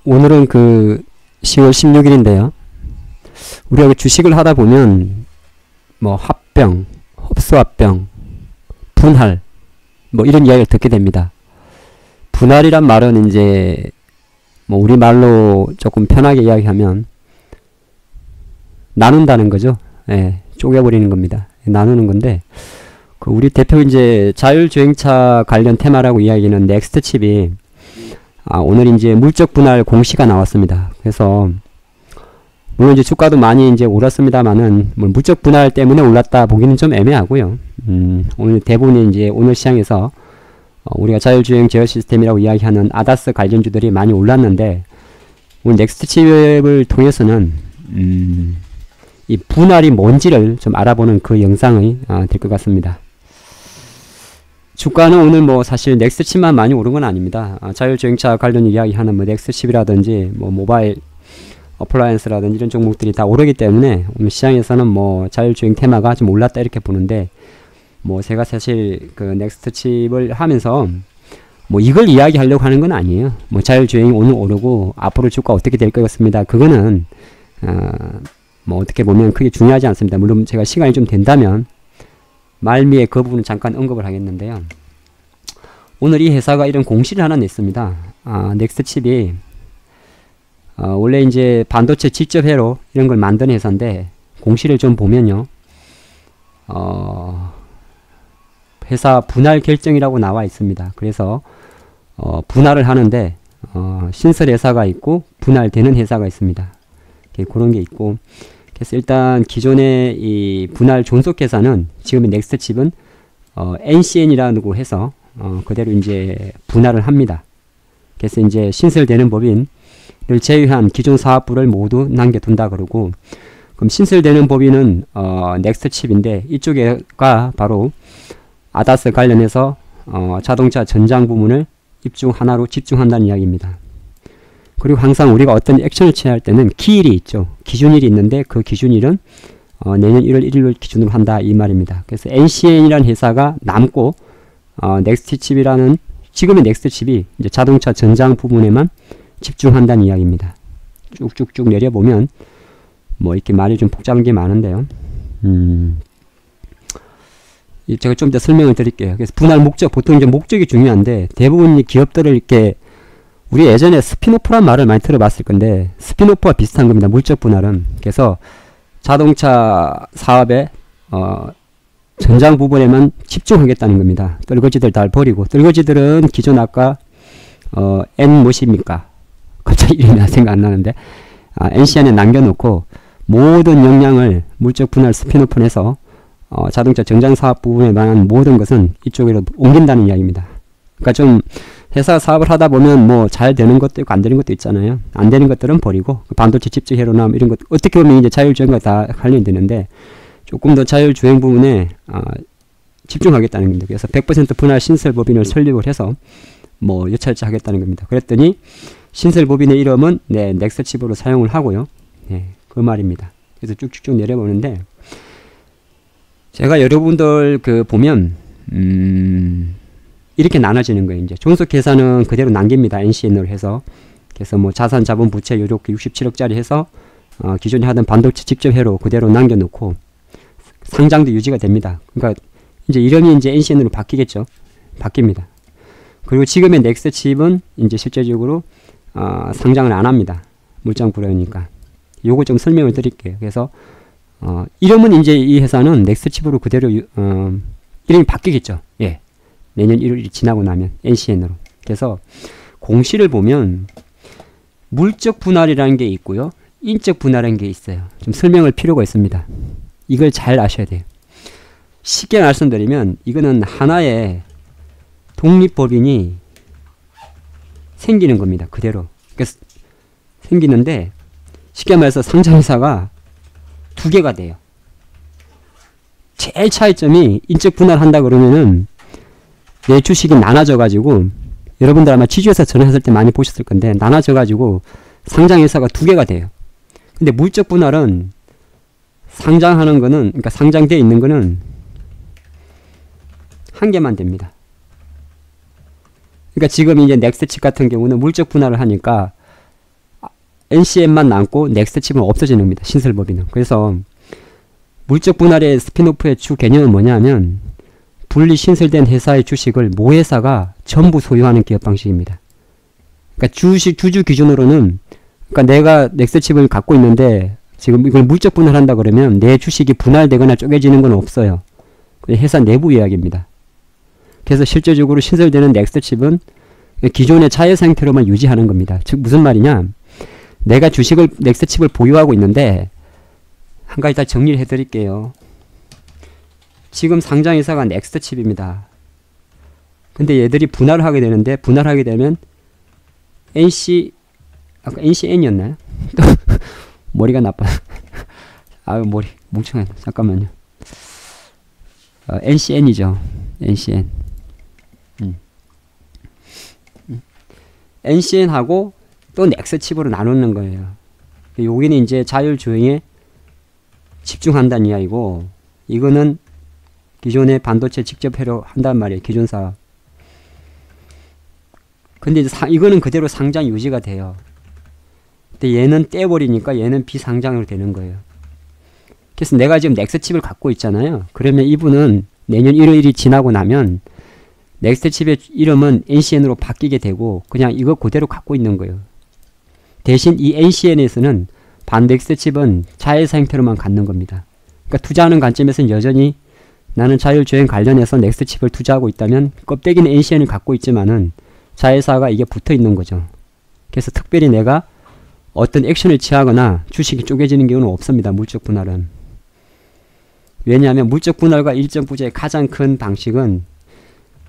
오늘은 그 10월 16일인데요. 우리가 주식을 하다 보면 뭐 합병, 흡수합병, 분할 뭐 이런 이야기를 듣게 됩니다. 분할이란 말은 이제 뭐 우리말로 조금 편하게 이야기하면 나눈다는 거죠. 예, 쪼개버리는 겁니다. 나누는 건데 그 우리 대표 이제 자율주행차 관련 테마라고 이야기하는 넥스트칩이 오늘 이제 물적 분할 공시가 나왔습니다. 그래서 물론 이제 주가도 많이 이제 올랐습니다만은 뭐 물적 분할 때문에 올랐다 보기는 좀 애매하고요. 오늘 대부분 이제 오늘 시장에서 우리가 자율주행 제어 시스템이라고 이야기하는 아다스 관련주들이 많이 올랐는데 오늘 넥스트칩을 통해서는 이 분할이 뭔지를 좀 알아보는 그 영상이 될 것 같습니다. 주가는 오늘 뭐 사실 넥스트칩만 많이 오른 건 아닙니다. 자율주행차 관련 이야기하는 뭐 넥스트칩이라든지 뭐 모바일 어플라이언스라든지 이런 종목들이 다 오르기 때문에 오늘 시장에서는 뭐 자율주행 테마가 좀 올랐다 이렇게 보는데 뭐 제가 사실 그 넥스트칩을 하면서 뭐 이걸 이야기하려고 하는 건 아니에요. 뭐 자율주행이 오늘 오르고 앞으로 주가 어떻게 될 것 같습니다. 그거는 뭐 어떻게 보면 크게 중요하지 않습니다. 물론 제가 시간이 좀 된다면 말미에 그 부분은 잠깐 언급을 하겠는데요. 오늘 이 회사가 이런 공시를 하나 냈습니다. 넥스트칩이 원래 이제 반도체 직접 회로 이런 걸 만든 회사인데 공시를 좀 보면요. 회사 분할 결정이라고 나와 있습니다. 그래서 분할을 하는데 신설 회사가 있고 분할되는 회사가 있습니다. 그런 게 있고 그래서 일단 기존의 이 분할 존속 회사는 지금의 넥스트칩은 NCN이라고 해서 그대로 이제 분할을 합니다. 그래서 이제 신설되는 법인을 제외한 기존 사업부를 모두 남겨둔다 그러고 그럼 신설되는 법인은 넥스트칩인데 이쪽에가 바로 아다스 관련해서 자동차 전장 부문을 하나로 집중한다는 이야기입니다. 그리고 항상 우리가 어떤 액션을 취할 때는 기일이 있죠. 기준일이 있는데 그 기준일은 내년 1월 1일을 기준으로 한다 이 말입니다. 그래서 NCN이라는 회사가 남고 넥스트칩이라는 지금의 넥스트칩이 이제 자동차 전장 부분에만 집중한다는 이야기입니다. 쭉쭉쭉 내려보면 뭐 이렇게 말이 좀 복잡한 게 많은데요. 제가 좀 더 설명을 드릴게요. 그래서 분할 목적, 보통 이제 목적이 중요한데 대부분 기업들을 이렇게 우리 예전에 스피노프란 말을 많이 들어봤을 건데 스피노프와 비슷한 겁니다. 물적 분할은. 그래서 자동차 사업의 전장 부분에만 집중하겠다는 겁니다. 떨거지들 다 버리고 떨거지들은 기존 아까 N 무엇입니까? 갑자기 이름이 생각 안 나는데 NCN에 남겨놓고 모든 역량을 물적 분할 스피노프에서 자동차 전장 사업 부분에 관한 모든 것은 이쪽으로 옮긴다는 이야기입니다. 그러니까 좀 회사 사업을 하다 보면 뭐 잘 되는 것도 있고 안 되는 것도 있잖아요. 안 되는 것들은 버리고 반도체 칩적 회로나 이런 것 어떻게 보면 이제 자율주행과 다 관련이 되는데 조금 더 자율주행 부분에 집중하겠다는 겁니다. 그래서 100% 분할 신설법인을 설립을 해서 뭐 여찰자 하겠다는 겁니다. 그랬더니 신설법인의 이름은 넥스트칩으로 사용을 하고요. 그 말입니다. 그래서 쭉쭉쭉 내려보는데 제가 여러분들 보면 이렇게 나눠지는 거예요. 이제 존속 계산은 그대로 남깁니다. NCN으로 해서. 그래서 뭐 자산, 자본, 부채 이렇게 67억짜리 해서 기존에 하던 반도체 직접 회로 그대로 남겨놓고 상장도 유지가 됩니다. 그러니까 이제 이름이 이제 NCN으로 바뀌겠죠. 바뀝니다. 그리고 지금의 넥스트칩은 이제 실제적으로 상장을 안 합니다. 물장 불허니까. 요거 좀 설명을 드릴게요. 그래서 이름은 이제 이 회사는 넥스트칩으로 그대로 이름이 바뀌겠죠. 예. 내년 1월이 지나고 나면 NCN으로. 그래서 공시를 보면 물적 분할이라는 게 있고요. 인적 분할이라는 게 있어요. 좀 설명할 필요가 있습니다. 이걸 잘 아셔야 돼요. 쉽게 말씀드리면 이거는 하나의 독립법인이 생기는 겁니다. 그대로. 그래서 생기는데 쉽게 말해서 상장회사가 두 개가 돼요. 제일 차이점이 인적 분할한다 그러면은 내 주식이 나눠져 가지고 여러분들 아마 지주회사 전화했을 때 많이 보셨을 건데 나눠져 가지고 상장회사가 두 개가 돼요. 근데 물적 분할은 상장하는 거는 그러니까 상장되어 있는 거는 한 개만 됩니다. 그러니까 지금 이제 넥스트칩 같은 경우는 물적 분할을 하니까 NCN만 남고 넥스트 칩은 없어지는 겁니다. 신설법인은. 그래서 물적 분할의 스피노프의 주 개념은 뭐냐면 분리 신설된 회사의 주식을 모 회사가 전부 소유하는 기업 방식입니다. 그러니까 주주 기준으로는 그러니까 내가 넥스트 칩을 갖고 있는데 지금 이걸 물적 분할한다 그러면 내 주식이 분할되거나 쪼개지는 건 없어요. 회사 내부 이야기입니다. 그래서 실제적으로 신설되는 넥스트 칩은 기존의 자회사 형태로만 유지하는 겁니다. 즉 무슨 말이냐, 내가 주식을 넥스트 칩을 보유하고 있는데 한 가지 다 정리를 해드릴게요. 지금 상장회사가 넥스트 칩입니다. 근데 얘들이 분할을 하게 되는데 분할하게 되면 아까 NCN이었나요? 머리가 나빠. 아유 머리 뭉청해. 잠깐만요. NCN이죠. NCN. NCN하고 또 넥스 칩으로 나누는 거예요. 여기는 이제 자율주행에 집중한다는 이야기고, 이거는 기존의 반도체 직접 회로 한단 말이에요. 기존사. 근데 이제 이거는 그대로 상장 유지가 돼요. 근데 얘는 떼버리니까 얘는 비상장으로 되는 거예요. 그래서 내가 지금 넥스 칩을 갖고 있잖아요. 그러면 이분은 내년 1월이 지나고 나면 넥스트 칩의 이름은 NCN으로 바뀌게 되고 그냥 이거 그대로 갖고 있는 거예요. 대신 이 NCN에서는 넥스트 칩은 자회사 형태로만 갖는 겁니다. 그러니까 투자하는 관점에서는 여전히 나는 자율주행 관련해서 넥스트 칩을 투자하고 있다면 껍데기는 NCN을 갖고 있지만은 자회사가 이게 붙어 있는 거죠. 그래서 특별히 내가 어떤 액션을 취하거나 주식이 쪼개지는 경우는 없습니다. 물적 분할은. 왜냐하면 물적 분할과 일정 부재의 가장 큰 방식은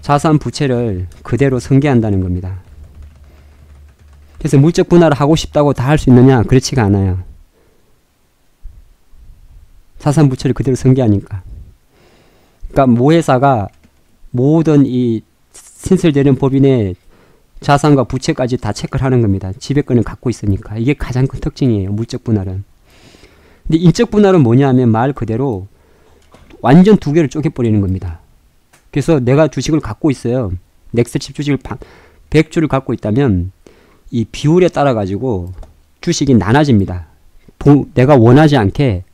자산 부채를 그대로 승계한다는 겁니다. 그래서 물적 분할을 하고 싶다고 다 할 수 있느냐? 그렇지가 않아요. 자산 부채를 그대로 승계하니까. 그러니까 모 회사가 모든 이 신설되는 법인의 자산과 부채까지 다 체크를 하는 겁니다. 지배권을 갖고 있으니까. 이게 가장 큰 특징이에요. 물적 분할은. 근데 인적 분할은 뭐냐 하면 말 그대로 완전 두 개를 쪼개버리는 겁니다. 그래서 내가 주식을 갖고 있어요. 넥스트칩 주식을 100주를 갖고 있다면 이 비율에 따라 가지고 주식이 나눠집니다. 내가 원하지 않게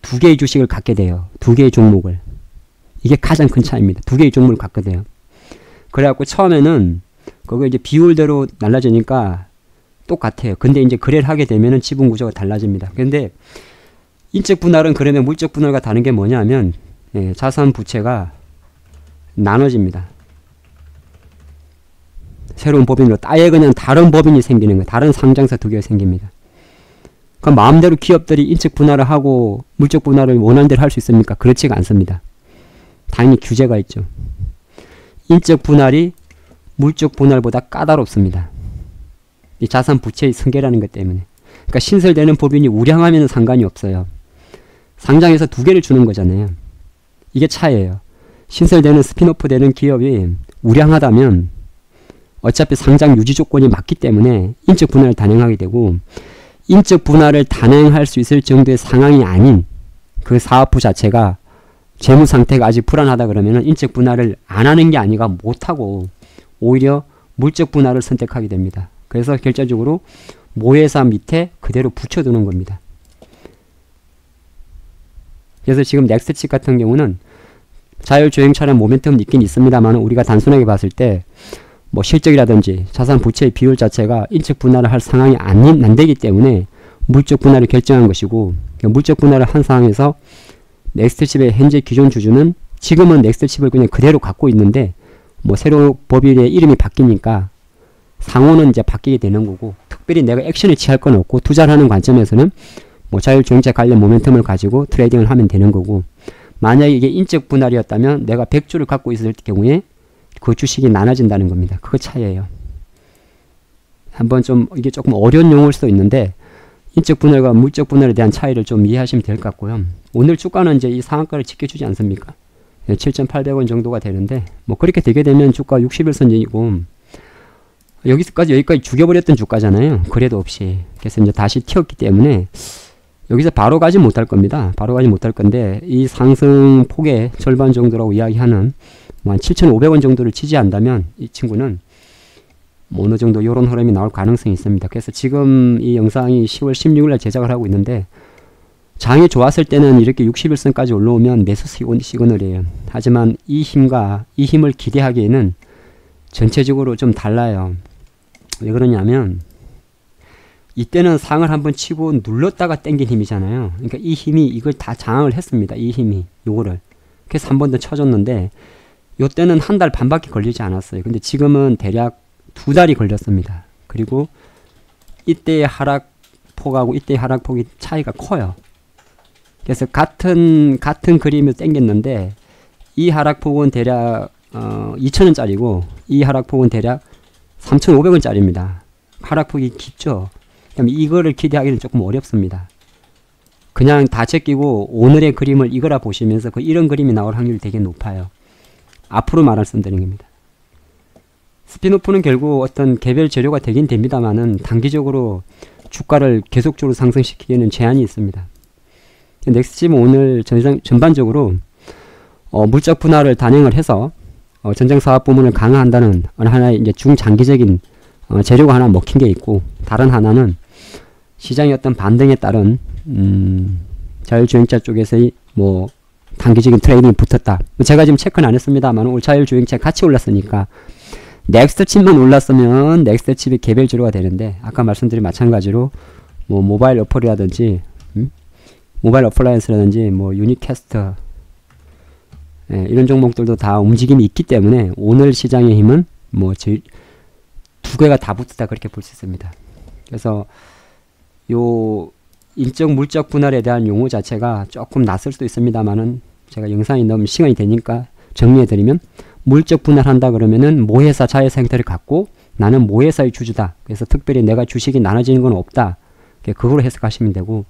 두 개의 주식을 갖게 돼요. 두 개의 종목을. 이게 가장 큰 차이입니다. 두 개의 종목을 갖게 돼요. 그래갖고 처음에는 그거 이제 비율대로 날라지니까 똑같아요. 근데 이제 거래를 하게 되면은 지분 구조가 달라집니다. 근데 인적 분할은 그러면 물적 분할과 다른 게 뭐냐 하면 자산 부채가 나눠집니다. 새로운 법인으로 아예 그냥 다른 법인이 생기는 거예요. 다른 상장사 두 개가 생깁니다. 그럼 마음대로 기업들이 인적 분할을 하고 물적 분할을 원하는 대로 할 수 있습니까? 그렇지가 않습니다. 당연히 규제가 있죠. 인적 분할이 물적 분할보다 까다롭습니다. 이 자산 부채의 승계라는 것 때문에. 그러니까 신설되는 법인이 우량하면 상관이 없어요. 상장해서 두 개를 주는 거잖아요. 이게 차이예요. 신설되는 스피노프 되는 기업이 우량하다면 어차피 상장 유지 조건이 맞기 때문에 인적 분할을 단행하게 되고, 인적 분할을 단행할 수 있을 정도의 상황이 아닌 그 사업부 자체가 재무 상태가 아직 불안하다 그러면은 인적 분할을 안 하는 게 아니라 못하고 오히려 물적 분할을 선택하게 됩니다. 그래서 결정적으로 모회사 밑에 그대로 붙여두는 겁니다. 그래서 지금 넥스트칩 같은 경우는 자율주행 차량 모멘텀은 있긴 있습니다만 우리가 단순하게 봤을 때 뭐 실적이라든지 자산 부채의 비율 자체가 인적 분할을 할 상황이 안 되기 때문에 물적 분할을 결정한 것이고, 물적 분할을 한 상황에서 넥스트칩의 현재 기존 주주는 지금은 넥스트칩을 그냥 그대로 갖고 있는데 뭐 새로 법인의 이름이 바뀌니까 상호는 이제 바뀌게 되는 거고, 특별히 내가 액션을 취할 건 없고 투자를 하는 관점에서는 뭐 자율주행차 관련 모멘텀을 가지고 트레이딩을 하면 되는 거고, 만약에 이게 인적 분할이었다면 내가 100주를 갖고 있을 경우에 그 주식이 나눠진다는 겁니다. 그거 차이예요. 한번 좀 이게 조금 어려운 용어일 수도 있는데 인적 분할과 물적 분할에 대한 차이를 좀 이해하시면 될 것 같고요. 오늘 주가는 이제 이 상한가를 지켜주지 않습니까? 7,800원 정도가 되는데 뭐 그렇게 되게 되면 주가 60일선이고 여기까지 죽여버렸던 주가잖아요. 그래도 없이. 그래서 이제 다시 튀었기 때문에 여기서 바로 가지 못할 겁니다. 바로 가지 못할 건데 이 상승 폭의 절반 정도라고 이야기하는 뭐 한 7,500원 정도를 지지한다면 이 친구는 뭐 어느 정도 요런 흐름이 나올 가능성이 있습니다. 그래서 지금 이 영상이 10월 16일날 제작을 하고 있는데 장이 좋았을 때는 이렇게 61선까지 올라오면 매수 시그널이에요. 하지만 이 힘을 기대하기에는 전체적으로 좀 달라요. 왜 그러냐면 이때는 상을 한번 치고 눌렀다가 땡긴 힘이잖아요. 그러니까 이 힘이 이걸 다 장악을 했습니다. 이 힘이 요거를. 그래서 한 번 더 쳐줬는데 요때는 한 달 반밖에 걸리지 않았어요. 근데 지금은 대략 2달이 걸렸습니다. 그리고 이때의 하락폭하고 이때의 하락폭이 차이가 커요. 그래서 같은 그림을 땡겼는데 이 하락폭은 대략 2,000원짜리고 이 하락폭은 대략 3,500원짜리입니다. 하락폭이 깊죠. 그럼 이거를 기대하기는 조금 어렵습니다. 그냥 다 제끼고 오늘의 그림을 이거라 보시면서 이런 그림이 나올 확률이 되게 높아요. 앞으로 말씀드리는 겁니다. 스피노프는 결국 어떤 개별 재료가 되긴 됩니다만은 단기적으로 주가를 계속적으로 상승시키기에는 제한이 있습니다. 넥스트집은 오늘 전반적으로 물적 분할을 단행을 해서 전쟁사업 부문을 강화한다는 어느 하나의 이제 중장기적인 재료가 하나 먹힌 게 있고, 다른 하나는 시장의 어떤 반등에 따른 자율주행차 쪽에서의 뭐 단기적인 트레이딩이 붙었다. 제가 지금 체크는 안 했습니다만 오늘 자율주행차 같이 올랐으니까 넥스트칩만 올랐으면 넥스트칩이 개별 재료가 되는데, 아까 말씀드린 마찬가지로 뭐 모바일 어플이라든지 모바일 어플라이언스라든지 뭐 유니캐스터, 이런 종목들도 다 움직임이 있기 때문에 오늘 시장의 힘은 뭐 두 개가 다 붙었다, 그렇게 볼 수 있습니다. 그래서 요 인적 물적 분할에 대한 용어 자체가 조금 낯설 수도 있습니다만은 제가 영상이 너무 시간이 되니까 정리해드리면, 물적 분할한다 그러면은 모회사 자회사 형태를 갖고 나는 모회사의 주주다. 그래서 특별히 내가 주식이 나눠지는 건 없다. 그걸로 해석하시면 되고,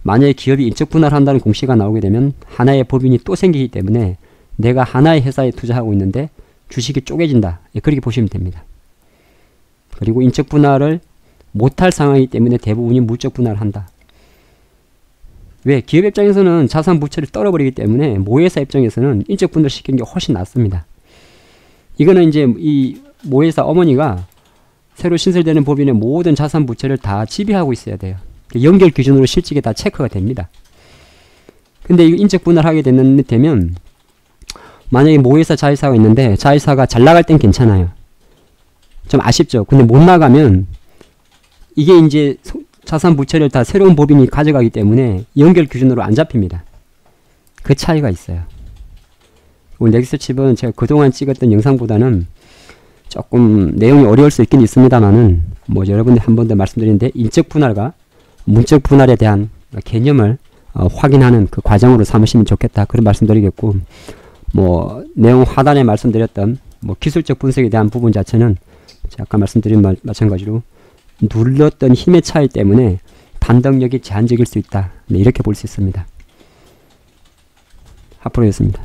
만약에 기업이 인적 분할한다는 공시가 나오게 되면 하나의 법인이 또 생기기 때문에 내가 하나의 회사에 투자하고 있는데 주식이 쪼개진다. 그렇게 보시면 됩니다. 그리고 인적 분할을 못할 상황이기 때문에 대부분이 물적 분할을 한다. 왜? 기업 입장에서는 자산 부채를 떨어버리기 때문에 모회사 입장에서는 인적 분할 시키는 게 훨씬 낫습니다. 이거는 이제 이 모회사 어머니가 새로 신설되는 법인의 모든 자산 부채를 다 지배하고 있어야 돼요. 연결 기준으로 실직이 다 체크가 됩니다. 근데 이거 인적 분할하게 되면 만약에 모회사 자회사가 있는데 자회사가 잘 나갈 땐 괜찮아요. 좀 아쉽죠. 근데 못 나가면 이게 이제 자산 부채를 다 새로운 법인이 가져가기 때문에 연결 기준으로 안 잡힙니다. 그 차이가 있어요. 오늘 넥스트칩은 제가 그동안 찍었던 영상보다는 조금 내용이 어려울 수 있긴 있습니다만은 뭐 여러분들 한 번 더 말씀드리는데, 인적 분할과 문적 분할에 대한 개념을 확인하는 그 과정으로 삼으시면 좋겠다, 그런 말씀드리겠고, 뭐 내용 하단에 말씀드렸던 뭐 기술적 분석에 대한 부분 자체는 제가 아까 말씀드린 마찬가지로 눌렀던 힘의 차이 때문에 반등력이 제한적일 수 있다, 이렇게 볼 수 있습니다. 하프로였습니다.